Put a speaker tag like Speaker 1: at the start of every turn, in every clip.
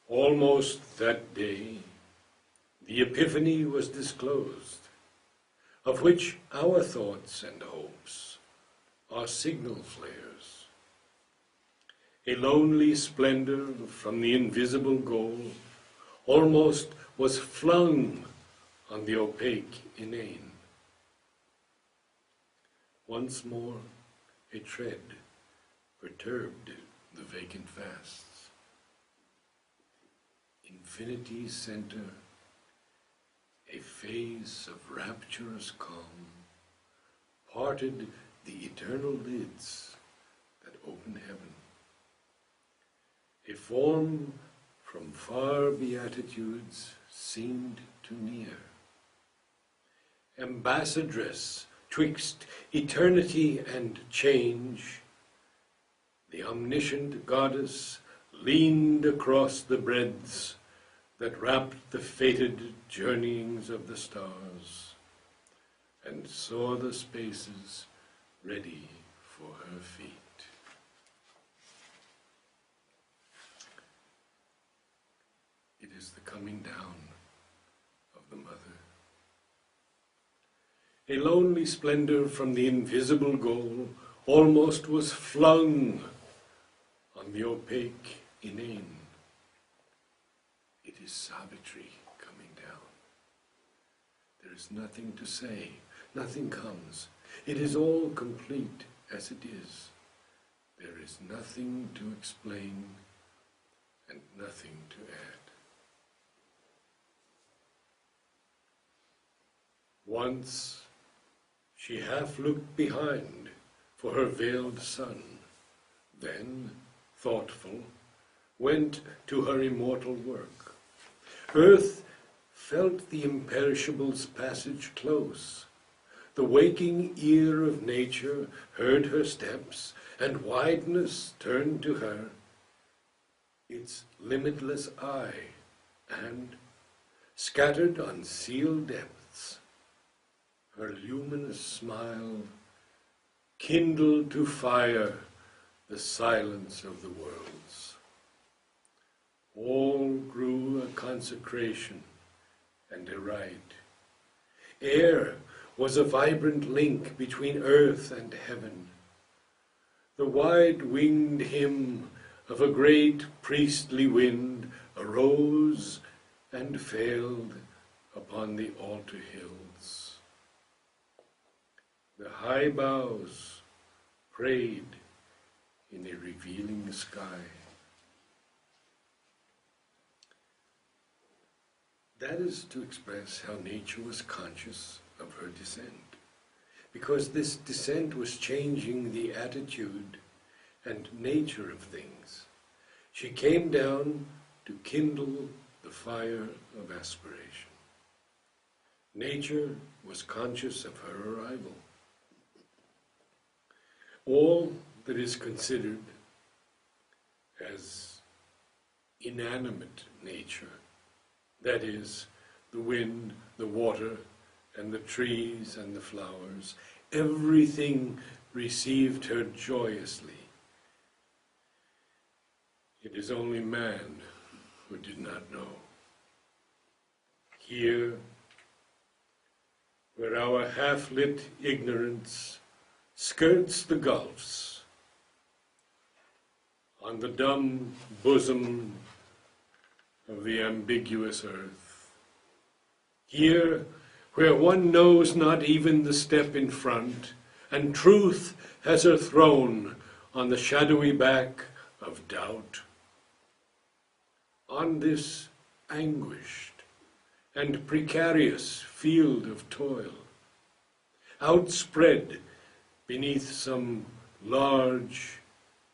Speaker 1: Almost that day, the Epiphany was disclosed, of which our thoughts and hopes are signal flares. A lonely splendor from the invisible goal almost was flung on the opaque inane. Once more a tread perturbed the vacant vasts. Infinity's center, a phase of rapturous calm, parted the eternal lids that open heaven. A form from far beatitudes seemed to near, ambassadress twixt eternity and change. The omniscient goddess leaned across the breadths that wrapped the fated journeyings of the stars, and saw the spaces ready for her feet. It is the coming down of the Mother. A lonely splendor from the invisible goal almost was flung on the opaque inane. It is Savitri coming down. There is nothing to say, nothing comes. It is all complete as it is. There is nothing to explain and nothing to add. Once she half looked behind for her veiled son, then, thoughtful, went to her immortal work. Earth felt the imperishable's passage close. The waking ear of nature heard her steps, and wideness turned to her its limitless eye, and, scattered on sealed depths, her luminous smile kindled to fire the silence of the worlds. All grew a consecration and a rite. Air was a vibrant link between earth and heaven. The wide-winged hymn of a great priestly wind arose and failed upon the altar hills. The high boughs prayed in a revealing sky. That is to express how nature was conscious of her descent, because this descent was changing the attitude and nature of things. She came down to kindle the fire of aspiration. Nature was conscious of her arrival. All that is considered as inanimate nature, that is, the wind, the water, and the trees and the flowers, everything received her joyously. It is only man who did not know. Here, where our half-lit ignorance skirts the gulfs, on the dumb bosom of the ambiguous earth, here, where one knows not even the step in front, and truth has her throne on the shadowy back of doubt. On this anguished and precarious field of toil, outspread beneath some large,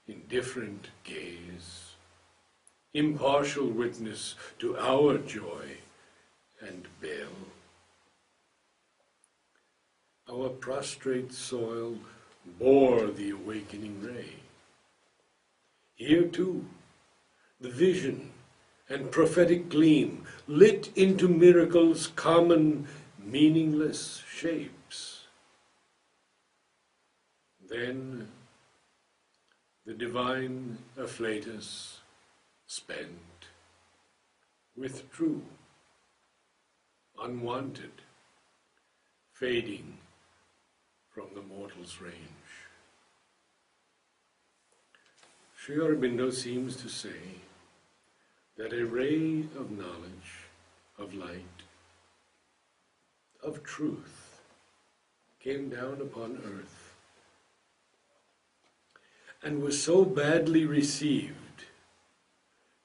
Speaker 1: indifferent gaze, impartial witness to our joy and bale, our prostrate soil bore the awakening ray. Here too, the vision and prophetic gleam lit into miracles common, meaningless shapes. Then the divine afflatus spent, withdrew, unwanted, fading from the mortal's range. Sri Aurobindo seems to say that a ray of knowledge, of light, of truth came down upon earth and was so badly received,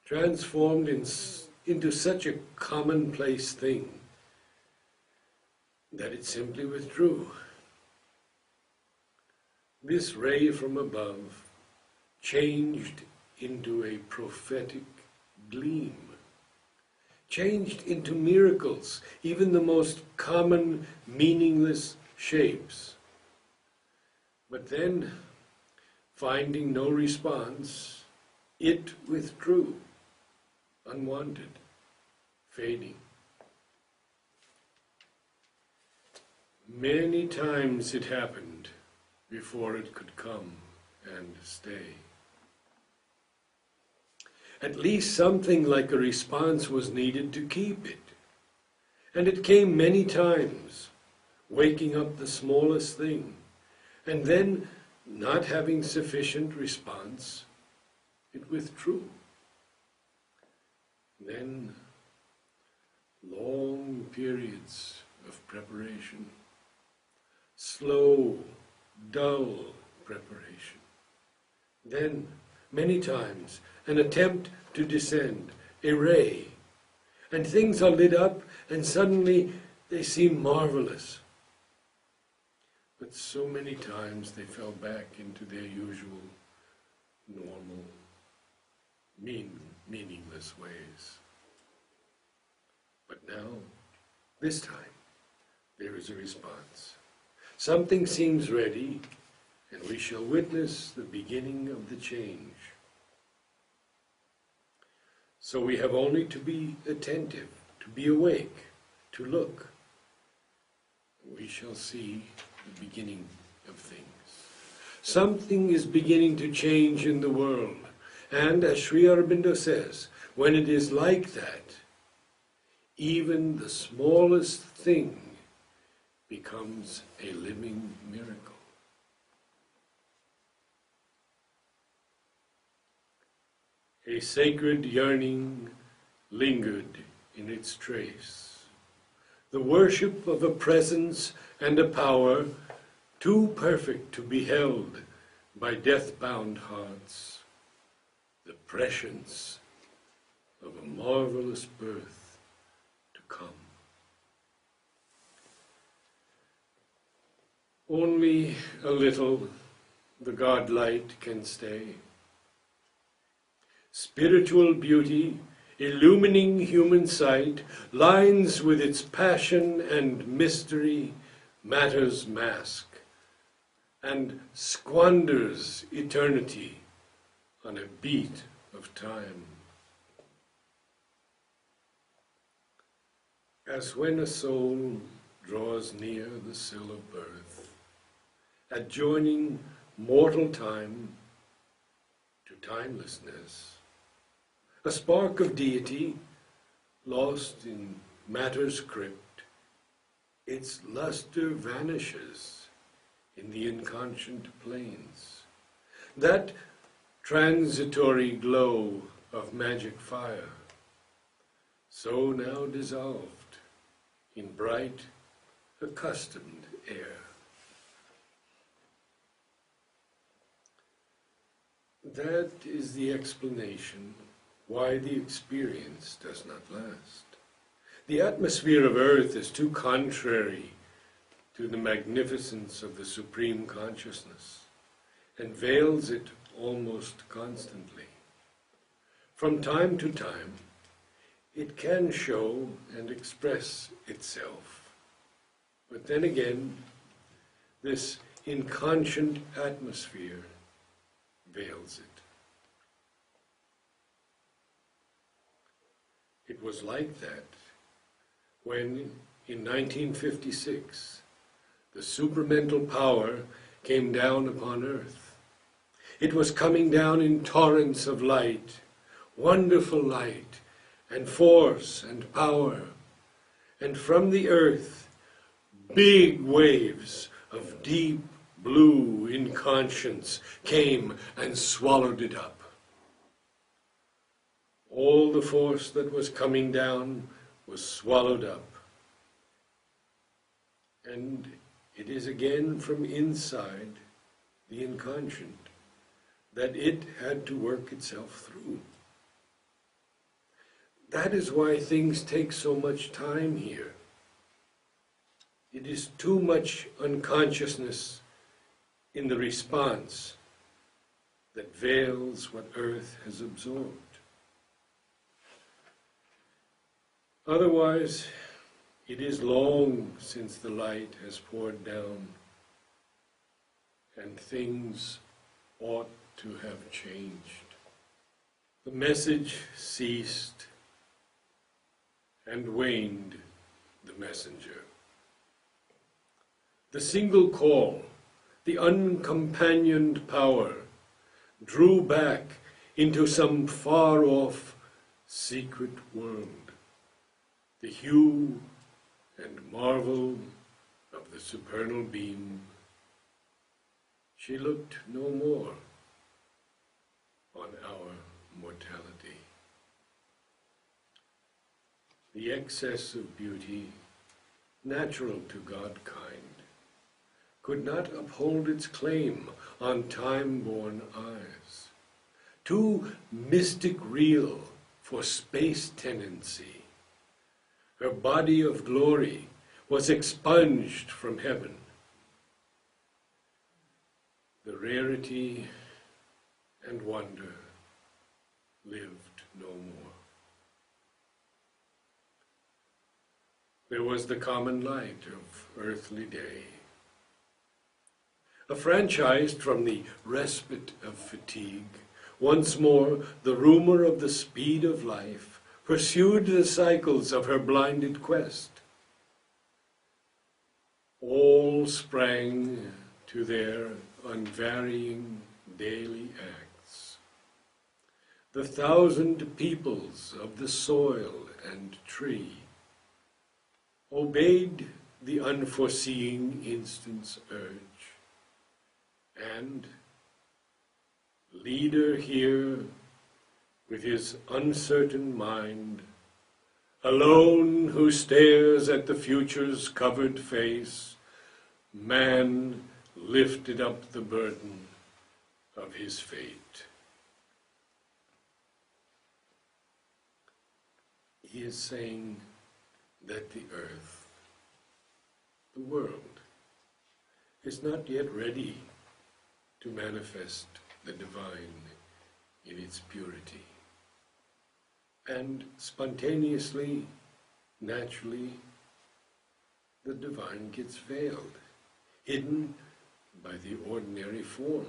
Speaker 1: transformed into such a commonplace thing, that it simply withdrew. This ray from above changed into a prophetic gleam, changed into miracles, even the most common, meaningless shapes. But then, finding no response, it withdrew, unwanted, fading. Many times it happened before it could come and stay. At least something like a response was needed to keep it. And it came many times, waking up the smallest thing, and then, not having sufficient response, it withdrew. Then, long periods of preparation, slow, dull preparation. Then, many times, an attempt to descend, a ray, and things are lit up, and suddenly they seem marvelous. But so many times they fell back into their usual, normal, meaningless ways. But now, this time, there is a response. Something seems ready, and we shall witness the beginning of the change. So we have only to be attentive, to be awake, to look. We shall see the beginning of things. Something is beginning to change in the world. And as Sri Aurobindo says, when it is like that, even the smallest thing becomes a living miracle. A sacred yearning lingered in its trace. The worship of a presence and a power too perfect to be held by death-bound hearts. The prescience of a marvelous birth to come. Only a little the God-light can stay. Spiritual beauty, illumining human sight, lines with its passion and mystery matter's mask, and squanders eternity on a beat of time. As when a soul draws near the sill of birth, adjoining mortal time to timelessness, a spark of deity, lost in matter's crypt, its luster vanishes in the inconscient plains. That transitory glow of magic fire, so now dissolved in bright, accustomed air. That is the explanation why the experience does not last. The atmosphere of earth is too contrary to the magnificence of the supreme consciousness and veils it almost constantly. From time to time, it can show and express itself. But then again, this inconscient atmosphere veils it. It was like that when, in 1956, the supramental power came down upon earth. It was coming down in torrents of light, wonderful light, and force and power, and from the earth big waves of deep blue inconscience came and swallowed it up. All the force that was coming down was swallowed up. And it is again from inside the inconscient that it had to work itself through. That is why things take so much time here. It is too much unconsciousness in the response that veils what Earth has absorbed. Otherwise, it is long since the light has poured down, and things ought to have changed. The message ceased, and waned the messenger. The single call, the uncompanioned power, drew back into some far-off secret world. The hue and marvel of the supernal beam, she looked no more on our mortality. The excess of beauty, natural to Godkind, could not uphold its claim on time-born eyes. Too mystic real for space tenancy, her body of glory was expunged from heaven. The rarity and wonder lived no more. There was the common light of earthly day. Affranchised from the respite of fatigue, once more the rumor of the speed of life pursued the cycles of her blinded quest. All sprang to their unvarying daily acts. The 1,000 peoples of the soil and tree obeyed the unforeseeing instant's urge, and leader here, with his uncertain mind, alone who stares at the future's covered face, man lifted up the burden of his fate. He is saying that the earth, the world, is not yet ready to manifest the divine in its purity. And spontaneously, naturally, the divine gets veiled, hidden by the ordinary form.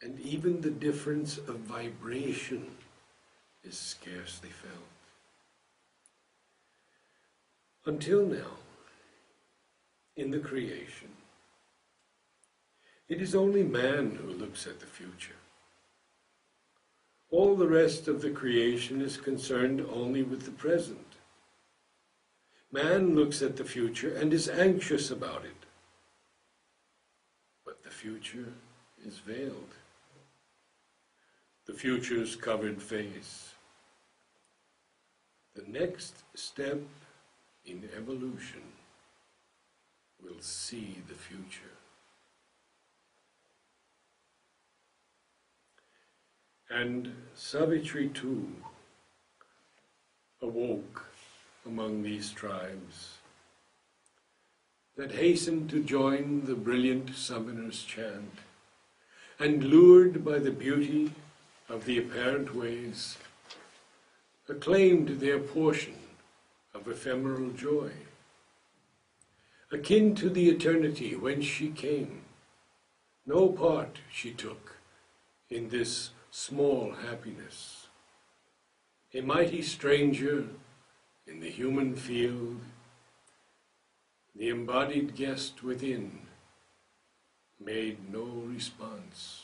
Speaker 1: And even the difference of vibration is scarcely felt. Until now, in the creation, it is only man who looks at the future. All the rest of the creation is concerned only with the present. Man looks at the future and is anxious about it. But the future is veiled. The future's covered face. The next step in evolution will see the future. And Savitri too awoke among these tribes that hastened to join the brilliant summoner's chant, and lured by the beauty of the apparent ways, acclaimed their portion of ephemeral joy, akin to the eternity whence she came. No part she took in this small happiness. A mighty stranger in the human field, the embodied guest within, made no response.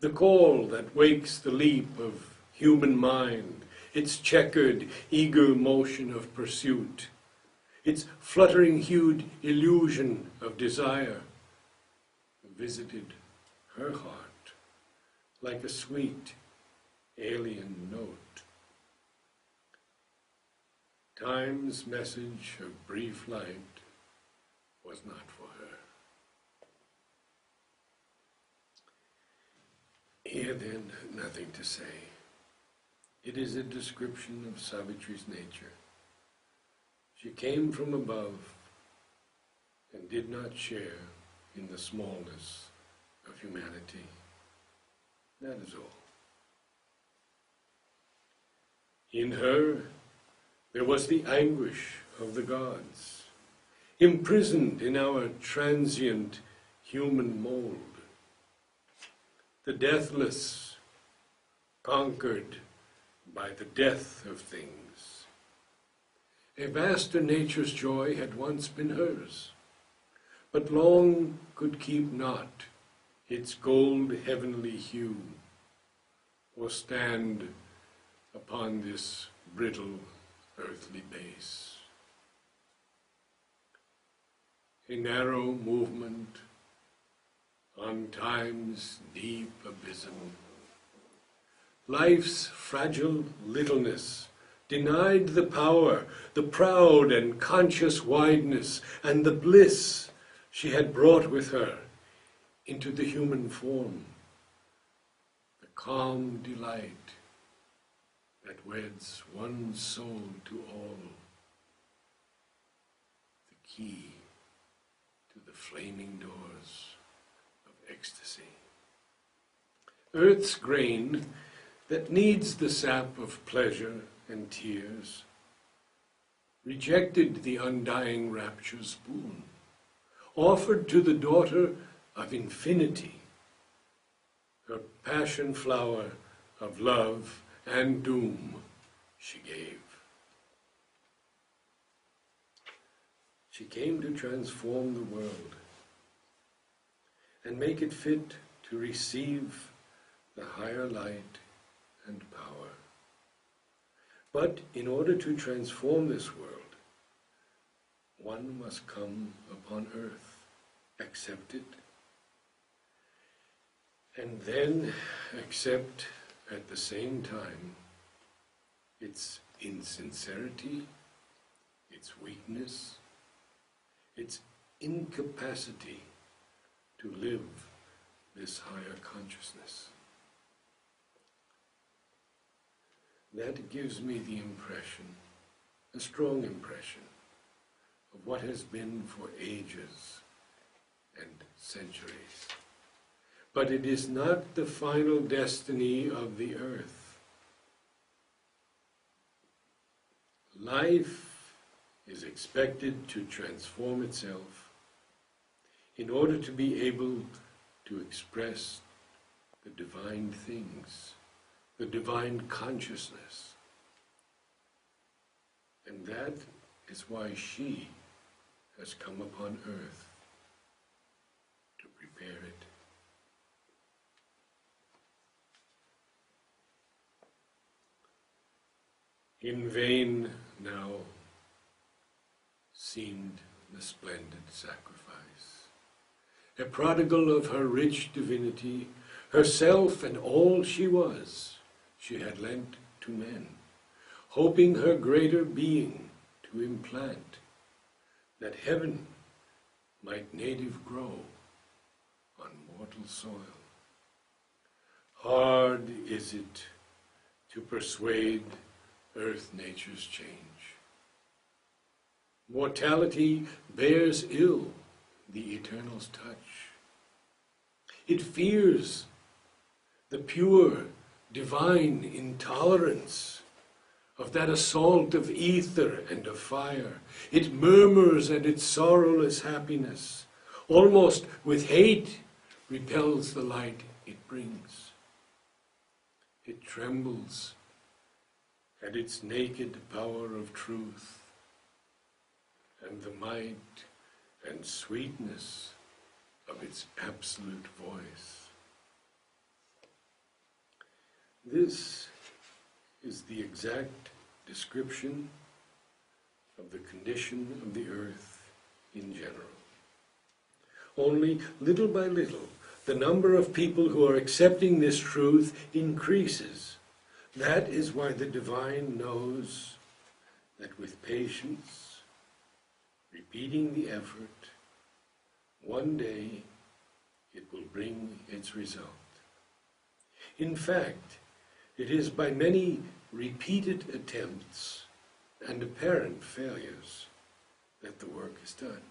Speaker 1: The call that wakes the leap of human mind, its checkered, eager motion of pursuit, its fluttering-hued illusion of desire, visited her heart like a sweet, alien note. Time's message of brief light was not for her. Here then, nothing to say. It is a description of Savitri's nature. She came from above and did not share in the smallness of humanity. That is all. In her, there was the anguish of the gods, imprisoned in our transient human mold. The deathless, conquered by the death of things. A vaster nature's joy had once been hers, but long could keep not its gold heavenly hue, or stand upon this brittle earthly base. A narrow movement on time's deep abysm. Life's fragile littleness denied the power, the proud and conscious wideness, and the bliss she had brought with her into the human form, the calm delight that weds one soul to all, the key to the flaming doors of ecstasy. Earth's grain that needs the sap of pleasure and tears rejected the undying rapture's boon, offered to the daughter of infinity her passion flower of love and doom she gave. She came to transform the world and make it fit to receive the higher light and power. But in order to transform this world, one must come upon earth, accept it, and then accept at the same time its insincerity, its weakness, its incapacity to live this higher consciousness. That gives me the impression, a strong impression, of what has been for ages and centuries. But it is not the final destiny of the earth. Life is expected to transform itself in order to be able to express the divine things, the divine consciousness. And that is why she has come upon earth to prepare it. In vain now seemed the splendid sacrifice. A prodigal of her rich divinity, herself and all she was, she had lent to men, hoping her greater being to implant, that heaven might native grow on mortal soil. Hard is it to persuade earth nature's change. Mortality bears ill the Eternal's touch. It fears the pure, divine intolerance of that assault of ether and of fire. It murmurs at its sorrowless happiness, almost with hate repels the light it brings. It trembles at its naked power of truth and the might and sweetness of its absolute voice. This is the exact description of the condition of the earth in general. Only little by little, the number of people who are accepting this truth increases. That is why the divine knows that with patience, repeating the effort, one day it will bring its result. In fact, it is by many repeated attempts and apparent failures that the work is done.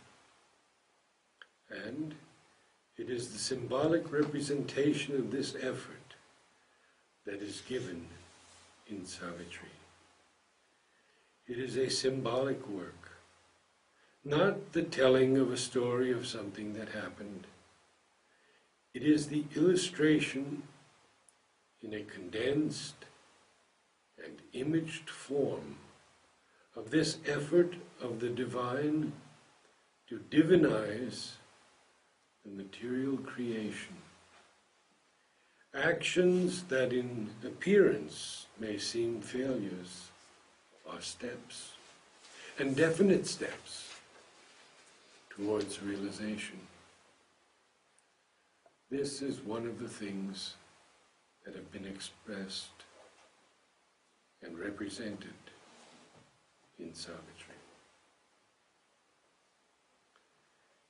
Speaker 1: And it is the symbolic representation of this effort that is given in Savitri. It is a symbolic work, not the telling of a story of something that happened. It is the illustration in a condensed and imaged form of this effort of the divine to divinize the material creation. Actions that in appearance may seem failures are steps, and definite steps towards realization. This is one of the things that have been expressed and represented in Savitri.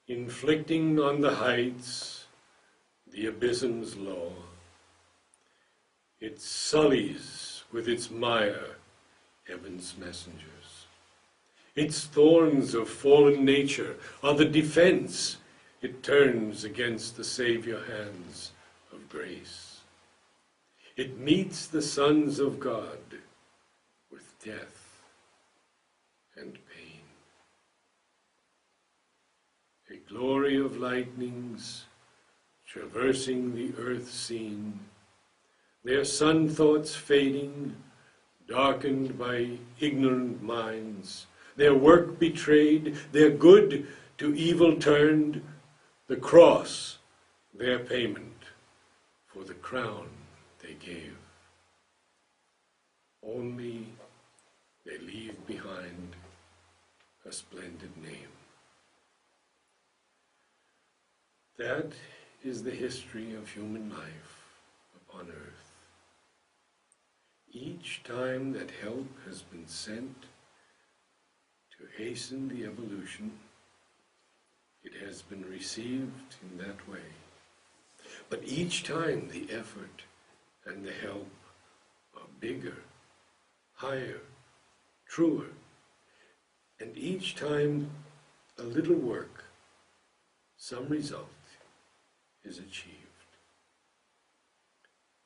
Speaker 1: Inflicting on the heights the abysm's law, it sullies with its mire heaven's messengers. Its thorns of fallen nature are the defense it turns against the Savior hands of grace. It meets the sons of God with death and pain. A glory of lightnings traversing the earth scene, their sun thoughts fading, darkened by ignorant minds, their work betrayed, their good to evil turned, the cross their payment for the crown they gave. Only they leave behind a splendid name. That is the history of human life upon earth. Each time that help has been sent to hasten the evolution, it has been received in that way. But each time the effort and the help are bigger, higher, truer, and each time a little work, some result is achieved.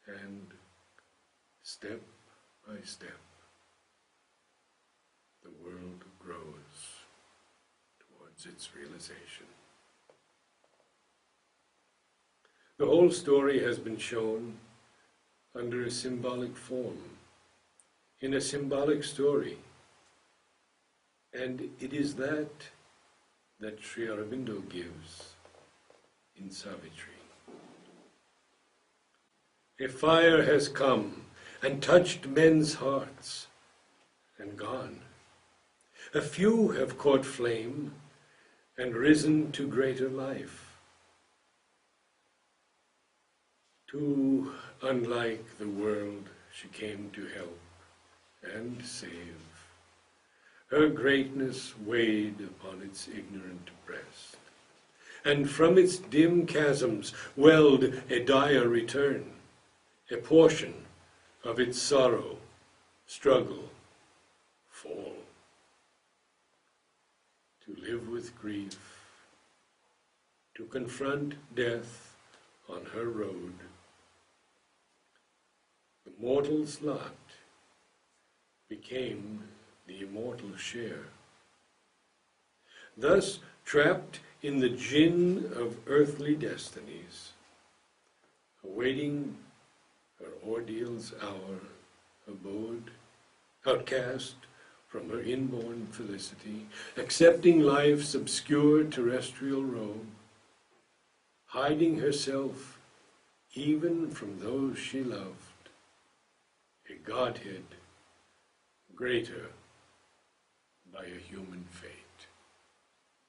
Speaker 1: And step by step, the world grows towards its realization. The whole story has been shown under a symbolic form, in a symbolic story, and it is that Sri Aurobindo gives in Savitri. A fire has come and touched men's hearts and gone. A few have caught flame and risen to greater life. Too unlike the world she came to help and save. Her greatness weighed upon its ignorant breast, and from its dim chasms welled a dire return, a portion of its sorrow, struggle, fall. To live with grief, to confront death on her road, the mortal's lot became the immortal share. Thus, trapped in the gin of earthly destinies, awaiting her ordeal's hour, abode, outcast from her inborn felicity, accepting life's obscure terrestrial robe, hiding herself even from those she loved, a Godhead greater by a human faith.